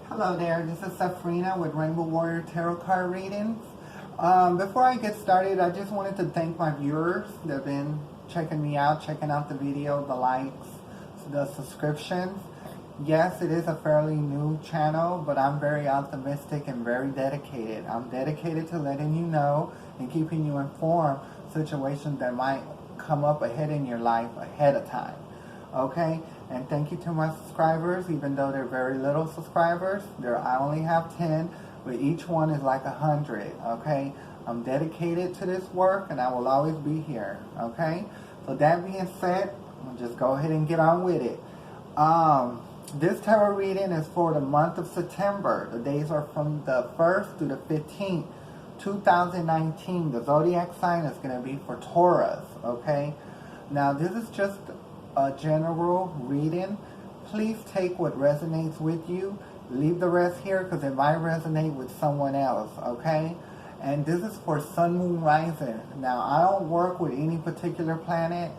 Hello there, this is Safrina with Rainbow Warrior Tarot Card Readings. Before I get started, I just wanted to thank my viewers that have been checking me out, checking out the video, the likes, the subscriptions. Yes, it is a fairly new channel, but I'm very optimistic and very dedicated. I'm dedicated to letting you know and keeping you informed situations that might come up ahead in your life ahead of time. Okay? And thank you to my subscribers, even though they're very little subscribers. I only have 10, but each one is like 100, okay? I'm dedicated to this work, and I will always be here, okay? So that being said, we'll just go ahead and get on with it. This tarot reading is for the month of September. The days are from the 1st to the 15th, 2019. The zodiac sign is going to be for Taurus, okay? Now, this is just a general reading. Please take what resonates with you. Leave the rest here because it might resonate with someone else, okay? And this is for Sun, Moon, Rising. Now, I don't work with any particular planet.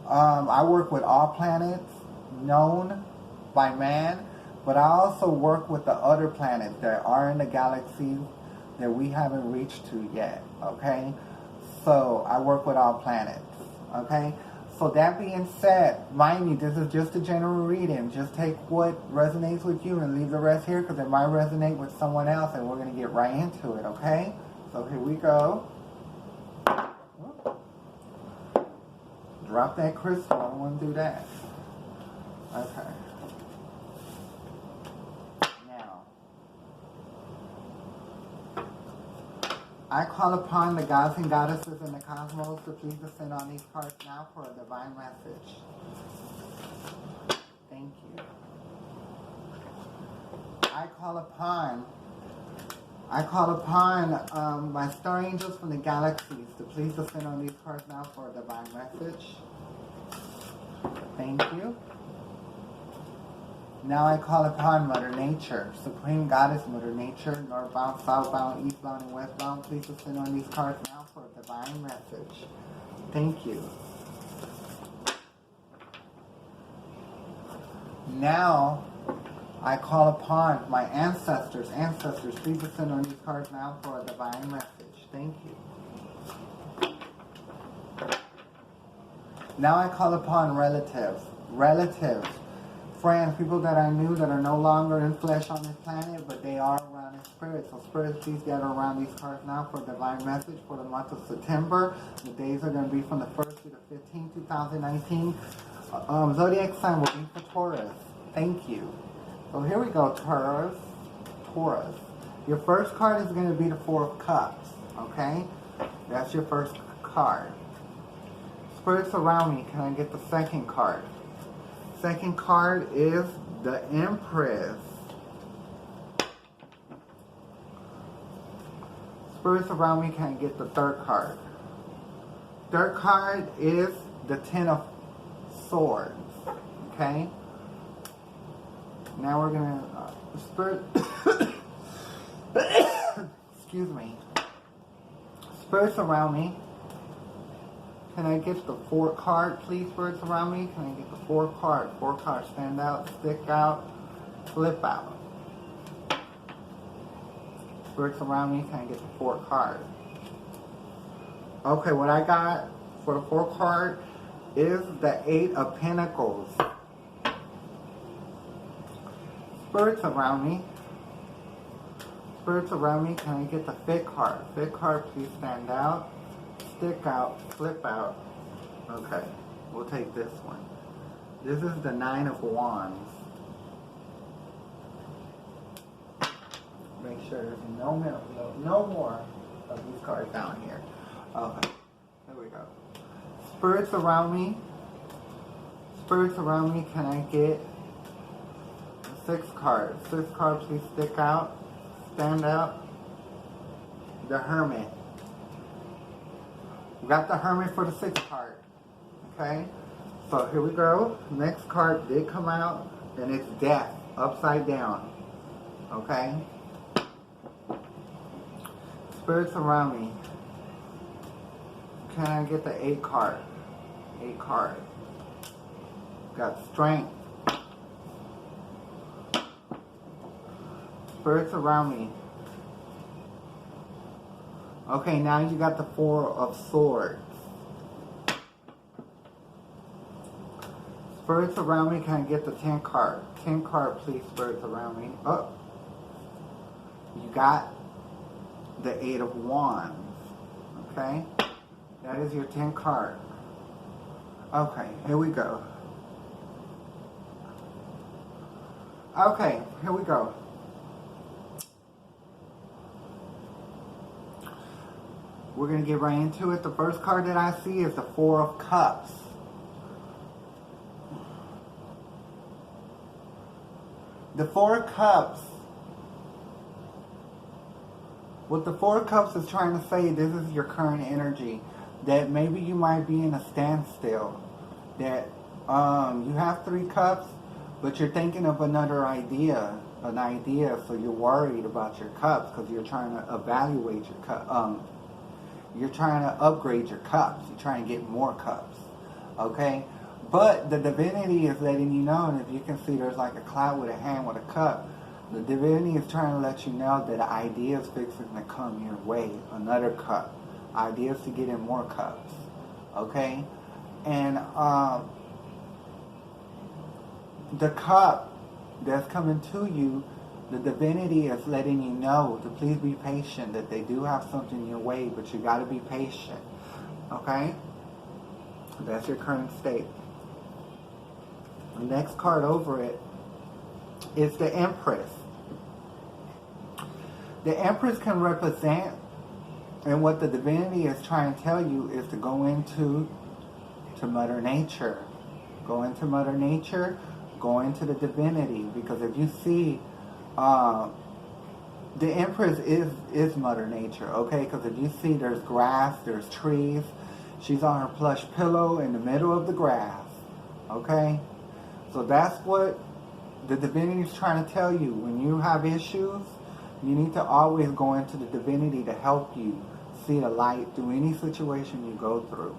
I work with all planets known by man, but I also work with the other planets that are in the galaxy that we haven't reached to yet, okay? So, I work with all planets, okay? So that being said, mind you, this is just a general reading. Just take what resonates with you and leave the rest here because it might resonate with someone else, and we're going to get right into it, okay? So here we go. Drop that crystal. I don't want to do that. Okay. Now, I call upon the gods and goddesses in the cosmos to please descend on these cards now for a divine message. Thank you. I call upon my star angels from the galaxies to please descend on these cards now for a divine message. Thank you. Now I call upon Mother Nature, Supreme Goddess Mother Nature, northbound, southbound, eastbound, and westbound. Please descend on these cards now for a divine message. Thank you. Now I call upon my ancestors. Ancestors, please descend on these cards now for a divine message. Thank you. Now I call upon relatives. Friends, people that I knew that are no longer in flesh on this planet, but they are around in spirit. So spirits, please gather around these cards now for a divine message for the month of September. The days are going to be from the 1st to the 15th, 2019. Zodiac sign will be for Taurus. Thank you. So here we go, Taurus. Your first card is going to be the Four of Cups, okay? That's your first card. Spirits around me, can I get the second card? Second card is the Empress. Spirits around me, can I get the third card? Third card is the Ten of Swords. Okay? Now we're gonna spirit excuse me. Spirits around me. Can I get the fourth card, please, spirits around me? Can I get the fourth card? Four cards. Stand out, stick out, flip out. Spirits around me, can I get the fourth card? Okay, what I got for the fourth card is the Eight of Pentacles. Spirits around me. Spirits around me, can I get the fifth card? Fifth card, please stand out. Stick out, flip out. Okay, we'll take this one. This is the Nine of Wands. Make sure there's no more of these cards down here. Okay, there we go. Spirits around me. Spirits around me, can I get the sixth card? Sixth card, please stick out, stand out. The Hermit. We got the Hermit for the sixth card. Okay? So here we go. Next card did come out, and it's Death, upside down. Okay? Spirits around me. Can I get the 8 card? 8 card. Got Strength. Spirits around me. Okay, now you got the Four of Swords. Spirits around me, can I get the 10 card? 10 card, please, spirits around me. Oh. You got the 8 of Wands. Okay? That is your 10 card. Okay, here we go. Okay, here we go. We're going to get right into it. The first card that I see is the Four of Cups. The Four of Cups. What the Four of Cups is trying to say, this is your current energy. That maybe you might be in a standstill. That you have 3 cups, but you're thinking of another idea. An idea, so you're worried about your cups because you're trying to evaluate your cup. You're trying to upgrade your cups. You're trying to get more cups. Okay? But the divinity is letting you know, and if you can see there's like a cloud with a hand with a cup, the divinity is trying to let you know that ideas fixing to come your way. Another cup. Ideas to get in more cups. Okay? And the cup that's coming to you, the divinity is letting you know to please be patient, that they do have something your way, but you got to be patient. Okay? That's your current state. The next card over it is the Empress. The Empress can represent, and what the divinity is trying to tell you is to go into Mother Nature. Go into Mother Nature, go into the divinity, because if you see, the Empress is Mother Nature, okay? Because if you see there's grass, there's trees, she's on her plush pillow in the middle of the grass, okay? So that's what the divinity is trying to tell you. When you have issues, you need to always go into the divinity to help you see the light through any situation you go through.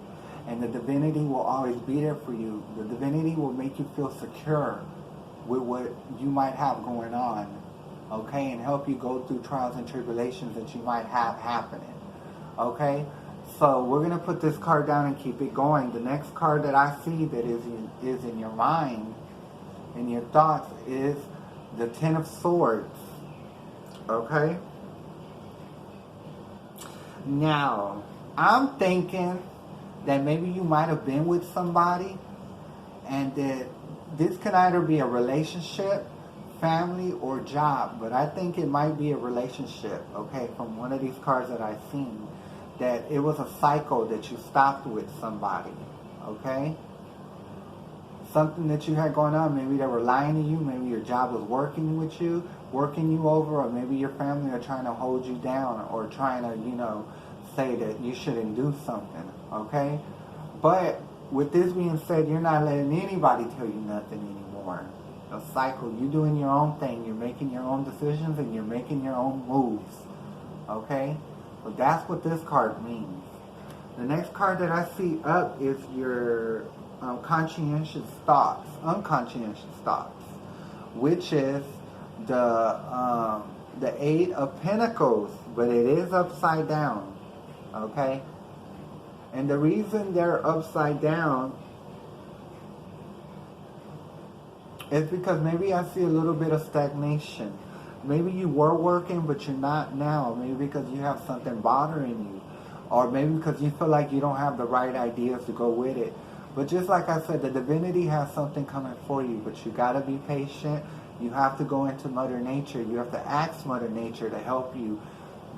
And the divinity will always be there for you. The divinity will make you feel secure with what you might have going on, okay? And help you go through trials and tribulations that you might have happening, okay? So we're going to put this card down and keep it going. The next card that I see that is in your mind, in your thoughts, is the Ten of Swords, okay? Now, I'm thinking that maybe you might have been with somebody, and that this can either be a relationship, family, or job, but I think it might be a relationship, okay, from one of these cards that I've seen, that it was a cycle that you stopped with somebody, okay? Something that you had going on, maybe they were lying to you, maybe your job was working you over, or maybe your family are trying to hold you down, or trying to, say that you shouldn't do something, okay? But with this being said, you're not letting anybody tell you nothing anymore. A cycle, you're doing your own thing, you're making your own decisions, and you're making your own moves, okay? So that's what this card means. The next card that I see up is your unconscientious thoughts, which is the 8 of Pentacles, but it is upside down, okay? And the reason they're upside down is because maybe I see a little bit of stagnation. Maybe you were working, but you're not now. Maybe because you have something bothering you. Or maybe because you feel like you don't have the right ideas to go with it. But just like I said, the divinity has something coming for you, but you got to be patient. You have to go into Mother Nature. You have to ask Mother Nature to help you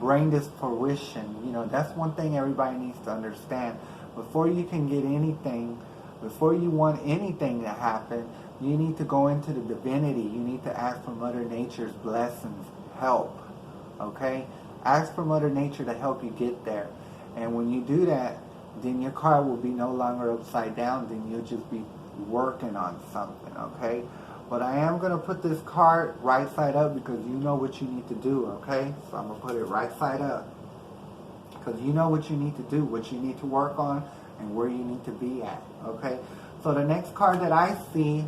bring this fruition. That's one thing everybody needs to understand. Before you can get anything, before you want anything to happen, you need to go into the divinity. You need to ask for Mother Nature's blessings, help, okay? Ask for Mother Nature to help you get there. And when you do that, then your card will be no longer upside down. Then you'll just be working on something, okay? But I am going to put this card right side up because you know what you need to do, okay? So I'm going to put it right side up because you know what you need to do, what you need to work on, and where you need to be at, okay? So the next card that I see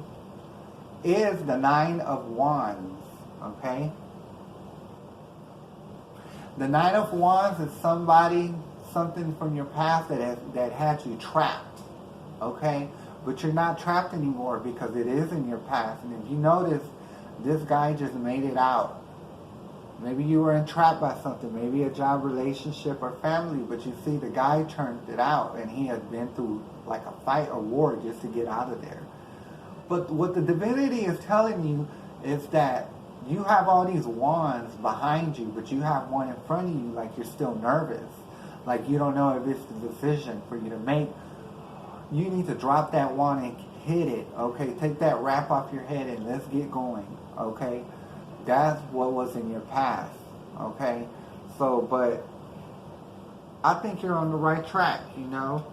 is the 9 of Wands, okay? The Nine of Wands is something from your past that had you trapped, okay? But you're not trapped anymore because it is in your past. And if you notice, this guy just made it out. Maybe you were entrapped by something, maybe a job, relationship, or family, but you see the guy turned it out and he has been through like a fight or war just to get out of there. But what the divinity is telling you is that you have all these wands behind you, but you have one in front of you like you're still nervous. Like you don't know if it's the decision for you to make. You need to drop that wand and hit it, okay? Take that wrap off your head and let's get going, okay? That's what was in your past, okay? So, but I think you're on the right track, you know?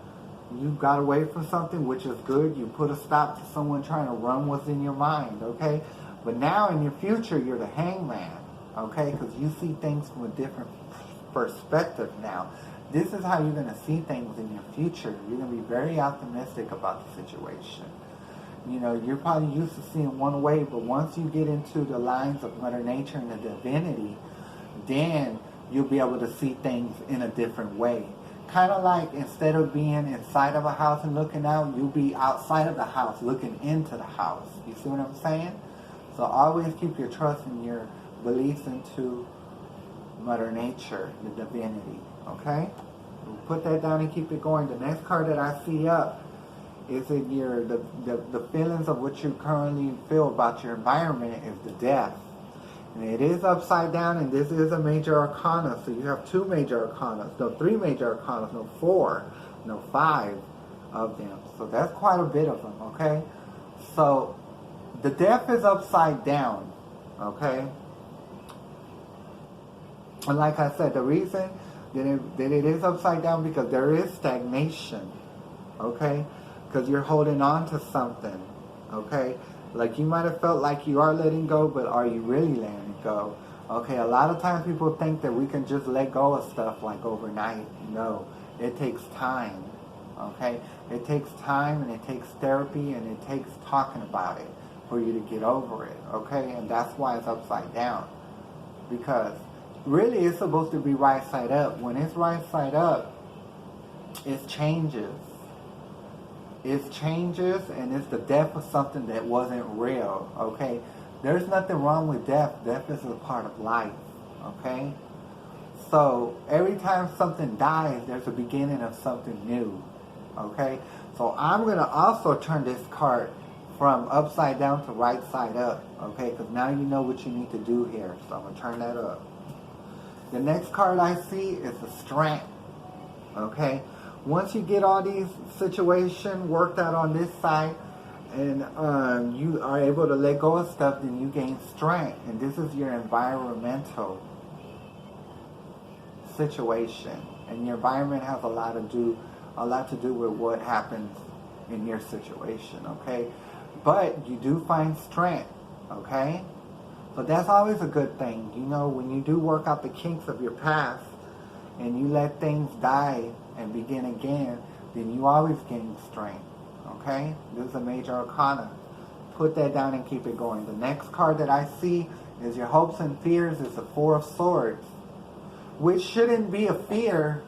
You got away from something, which is good. You put a stop to someone trying to run what's in your mind, okay? But now in your future, you're the hangman, okay? Because you see things from a different perspective now. This is how you're going to see things in your future. You're going to be very optimistic about the situation. You know, you're probably used to seeing one way, but once you get into the lines of Mother Nature and the divinity, then you'll be able to see things in a different way. Kind of like instead of being inside of a house and looking out, you'll be outside of the house looking into the house. You see what I'm saying? So always keep your trust and your beliefs into Mother Nature, the divinity. Okay? We'll put that down and keep it going. The next card that I see up is in the feelings of what you currently feel about your environment is the death. And it is upside down, and this is a major arcana. So you have 2 major arcana, no 3 major arcana, no 4, no 5 of them. So that's quite a bit of them, okay? So the death is upside down, okay? And like I said, the reason that it is upside down because there is stagnation, okay? Because you're holding on to something, okay? Like you might have felt like you are letting go, but are you really letting it go? Okay, a lot of times people think that we can just let go of stuff like overnight. No, it takes time, okay? It takes time and it takes therapy and it takes talking about it for you to get over it, okay? And that's why it's upside down. Because really it's supposed to be right side up. When it's right side up, it changes. It changes, and it's the death of something that wasn't real, okay? There's nothing wrong with death. Death is a part of life, okay? So every time something dies, there's a beginning of something new, okay? So I'm going to also turn this card from upside down to right side up, okay? Because now you know what you need to do here. So I'm going to turn that up. The next card I see is the Strength, okay? Once you get all these situations worked out on this side and you are able to let go of stuff, then you gain strength. And this is your environmental situation. And your environment has a lot to do with what happens in your situation, okay? But you do find strength, okay? So that's always a good thing. You know, when you do work out the kinks of your past and you let things die and begin again, then you always gain strength, okay? This is a major arcana. Put that down and keep it going. The next card that I see is your hopes and fears is the 4 of Swords, which shouldn't be a fear.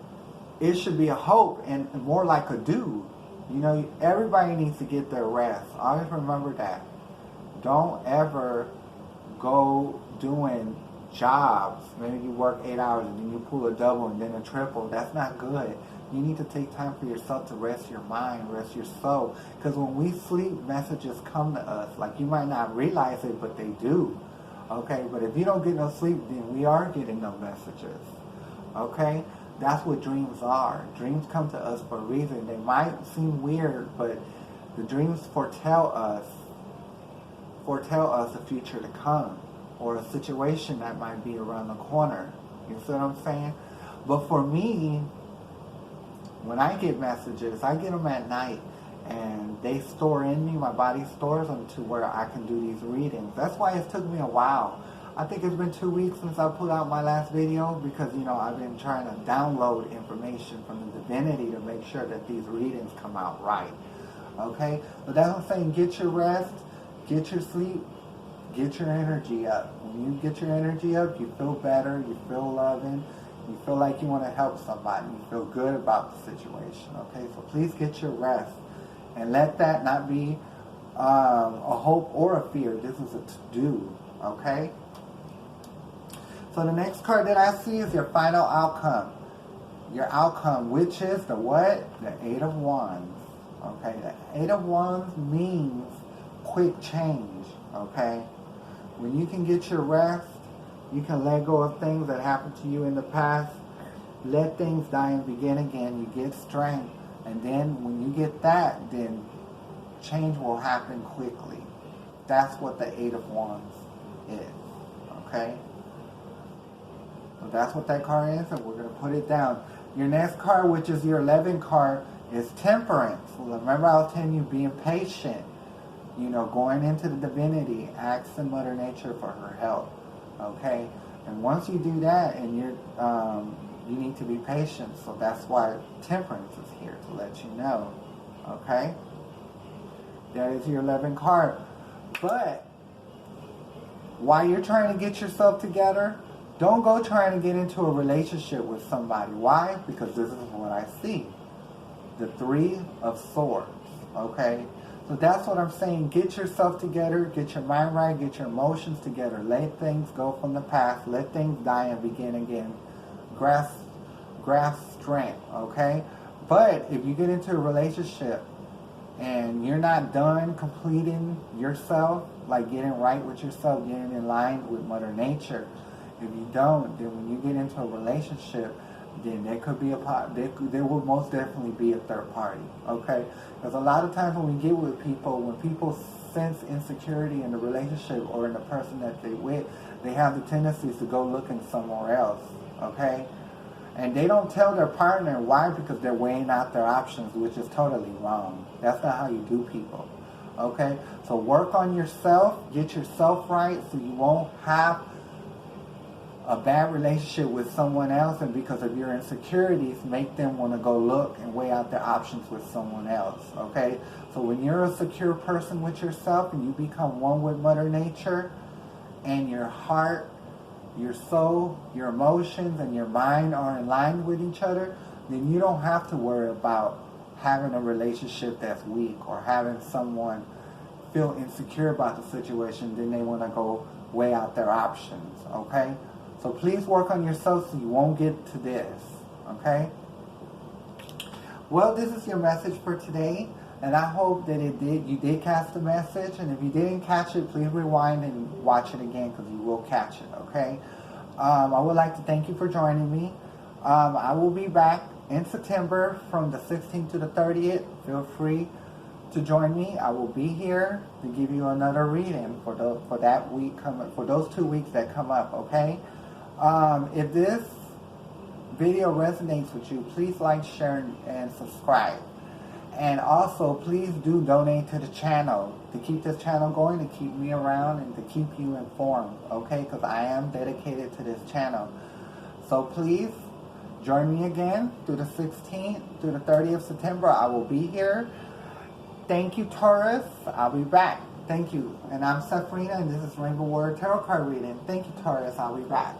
It should be a hope and more like a do. You know, everybody needs to get their rest. Always remember that. Don't ever go doing jobs. Maybe you work 8 hours and then you pull a double and then a triple. That's not good. You need to take time for yourself to rest your mind, rest your soul. Because when we sleep, messages come to us. Like you might not realize it, but they do. Okay? But if you don't get no sleep, then we are getting no messages. Okay? That's what dreams are. Dreams come to us for a reason. They might seem weird, but the dreams foretell us the future to come, or a situation that might be around the corner. You see what I'm saying? But for me, when I get messages, I get them at night, and they store in me, my body stores them to where I can do these readings. That's why it took me a while. I think it's been 2 weeks since I put out my last video because, you know, I've been trying to download information from the divinity to make sure that these readings come out right. Okay? But that's what I'm saying. Get your rest, get your sleep, get your energy up. When you get your energy up, you feel better, you feel loving, You feel like you want to help somebody. You feel good about the situation. Okay, so please get your rest. And let that not be a hope or a fear. This is a to-do. Okay? So the next card that I see is your final outcome. Your outcome, which is the what? The Eight of Wands. Okay? The Eight of Wands means quick change. Okay? When you can get your rest, you can let go of things that happened to you in the past. Let things die and begin again. You get strength. And then when you get that, then change will happen quickly. That's what the Eight of Wands is. Okay? So that's what that card is, and we're going to put it down. Your next card, which is your 11 card, is Temperance. Well, remember I was telling you, being patient. You know, going into the divinity, asking Mother Nature for her help. Okay? And once you do that, and you need to be patient. So that's why Temperance is here, to let you know. Okay? That is your 11 card. But while you're trying to get yourself together, don't go trying to get into a relationship with somebody. Why? Because this is what I see. The Three of Swords. Okay? So that's what I'm saying. Get yourself together. Get your mind right. Get your emotions together. Let things go from the past. Let things die and begin again. Grasp strength. Okay? But if you get into a relationship and you're not done completing yourself, like getting right with yourself, getting in line with Mother Nature, if you don't, then when you get into a relationship, then there could be there will most definitely be a third party. Okay? Because a lot of times when we get with people, when people sense insecurity in the relationship or in the person that they with, they have the tendencies to go looking somewhere else. Okay? And they don't tell their partner why, because they're weighing out their options, which is totally wrong. That's not how you do people. Okay? So work on yourself, get yourself right so you won't have a bad relationship with someone else, and because of your insecurities, make them want to go look and weigh out their options with someone else. Okay? So when you're a secure person with yourself and you become one with Mother Nature, and your heart, your soul, your emotions, and your mind are in line with each other, then you don't have to worry about having a relationship that's weak or having someone feel insecure about the situation. Then they want to go weigh out their options. Okay? So please work on yourself so you won't get to this. Okay? Well, this is your message for today. And I hope that you did catch the message. And if you didn't catch it, please rewind and watch it again, because you will catch it. Okay? I would like to thank you for joining me. I will be back in September from the 16th to the 30th. Feel free to join me. I will be here to give you another reading for that week for those 2 weeks that come up. Okay? If this video resonates with you, please like, share, and subscribe. And also, please do donate to the channel to keep this channel going, to keep me around, and to keep you informed, okay? Because I am dedicated to this channel. So please join me again through the 16th, through the 30th of September. I will be here. Thank you, Taurus. I'll be back. Thank you. And I'm Safrina, and this is Rainbow Warrior Tarot Card Reading. Thank you, Taurus. I'll be back.